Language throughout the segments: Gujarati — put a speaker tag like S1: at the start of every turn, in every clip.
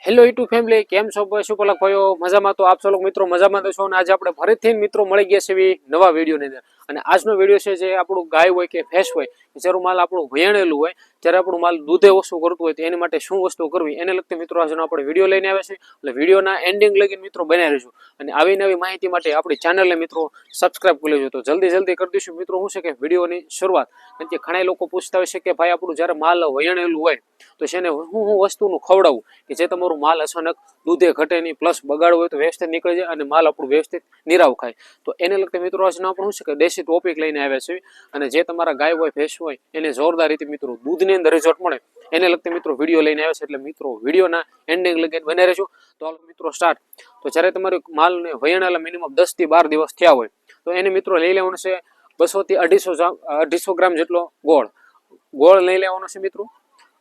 S1: હેલો યુટ્યુબ ફેમિલી, કેમ છો પશુપાલક ભાઈઓ? મજામાં? તો આપ સૌ મિત્રો મજામાં તો છો અને આજે આપણે ફરીથી મિત્રો મળી ગયા છે એવી નવા વિડીયોની અંદર. અને આજનો વિડીયો છે જે આપણું ગાય હોય કે ભેંસ હોય, જ્યારે માલ આપણું વહેણેલું હોય, જ્યારે આપણું માલ દૂધે ઓછું કરતું હોય તો એની માટે શું વસ્તુ કરવી એને લગતી મિત્રો આજનો આપણે વિડીયો લઈને આવ્યા છે. એટલે વિડીયોના એન્ડિંગ લગીને મિત્રો બન્યા રહીશું અને આવી નવી માહિતી માટે આપણી ચેનલને મિત્રો સબસ્ક્રાઇબ કરી લેજો. તો જલ્દી કરી દઈશું મિત્રો. શું છે કે વિડીયોની શરૂઆત, કારણ કે ઘણા લોકો પૂછતા હોય છે કે ભાઈ આપણું જ્યારે માલ વહેણેલું હોય તો છે ને હું વસ્તુનું ખવડાવું કે જે તમારું માલ અચાનક દૂધે ઘટે નહીં, પ્લસ બગાડ હોય તો વ્યવસ્થિત નીકળી જાય અને માલ આપણું વ્યવસ્થિત નિરાવ ખાય. તો એને લગતી મિત્રો આજનો આપણે શું છે કે દેશી ટોપિક લઈને આવ્યા છે. અને જે તમારા ગાય હોય ભેંસ હોય એને જોરદાર રીતે મિત્રો દૂધની અંદર રિઝલ્ટ મળે એને લગતી મિત્રો વિડીયો લઈને આવ્યા છે. એટલે મિત્રો વિડીયોના એન્ડિંગ લગીને બને રહેજો. તો હાલો મિત્રો સ્ટાર્ટ. તો જ્યારે તમારું માલને વહેણાલા મિનિમમ 10 થી 12 દિવસ થયા હોય તો એને મિત્રો લઈ લેવાનું છે 200 થી 250 ગ્રામ જેટલો ગોળ લઈ લેવાનો છે મિત્રો.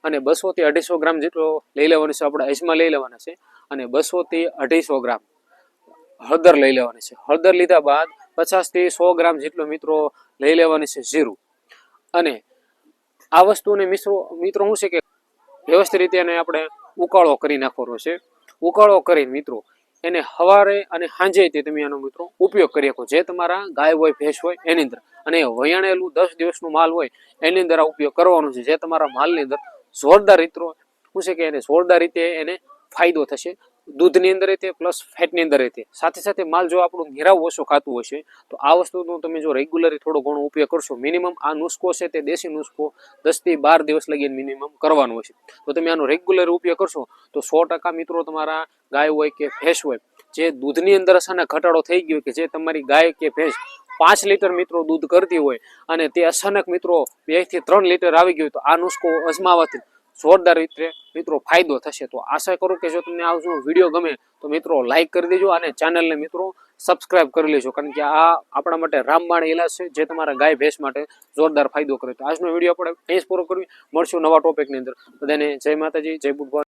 S1: અને 200 થી 250 ગ્રામ જેટલો લઈ લેવાનો છે આપણે અજમા લઈ લેવાના છે. અને 200 થી 250 ગ્રામ હળદર લઈ લેવાની છે. હળદર લીધા બાદ 50 થી 100 ગ્રામ જેટલો મિત્રો લઈ લેવાની છે જીરું. અને આ વસ્તુને મિત્રો શું છે કે વ્યવસ્થિત રીતે એને આપણે ઉકાળો કરી નાખવાનો છે. ઉકાળો કરીને મિત્રો એને સવારે અને સાંજે તમે આનો મિત્રો ઉપયોગ કરી શકો, જે તમારા ગાય હોય ભેંસ હોય એની અંદર. અને વયાણેલું 10 દિવસનું માલ હોય એની અંદર આ ઉપયોગ કરવાનો છે, જે તમારા માલની અંદર જોરદાર રીતે શું છે કે એને જોરદાર રીતે એને ફાયદો થશે દૂધની અંદર રીતે પ્લસ ફેટની અંદર રીતે. સાથે સાથે માલ જો આપણું નિરાવ ઓછો ખાતું હશે તો આ વસ્તુનો તમે જો રેગ્યુલરી થોડો ઘણો ઉપયોગ કરશો, મિનિમમ આ નુસ્ખો છે તે દેશી નુસ્ખો 10 થી 12 દિવસ લગીને મિનિમમ કરવાનો હશે. તો તમે આનો રેગ્યુલર ઉપયોગ કરશો તો 100% મિત્રો તમારા ગાય હોય કે ભેંસ હોય જે દૂધની અંદર અચાનક ઘટાડો થઈ ગયો, કે જે તમારી ગાય કે ભેંસ 5 લીટર મિત્રો દૂધ કરતી હોય અને તે અચાનક મિત્રો 2 થી 3 લીટર આવી ગયું તો આ નુસ્ખો અજમાવાથી જોરદાર રીતે મિત્રો ફાયદો થશે. તો આશા કરું કે જો તમને આ વિડીયો ગમે તો મિત્રો લાઈક કરી દેજો અને ચેનલને મિત્રો સબસ્ક્રાઇબ કરી લેજો, કારણ કે આ આપણા માટે રામબાણ ઇલાજ છે જે તમારા ગાય ભેંસ માટે જોરદાર ફાયદો કરે. તો આજનો વિડીયો આપણે અહીં જ પૂરો કરવી. મળશું નવા ટોપિકની અંદર. બધાને જય માતાજી, જય બુટ.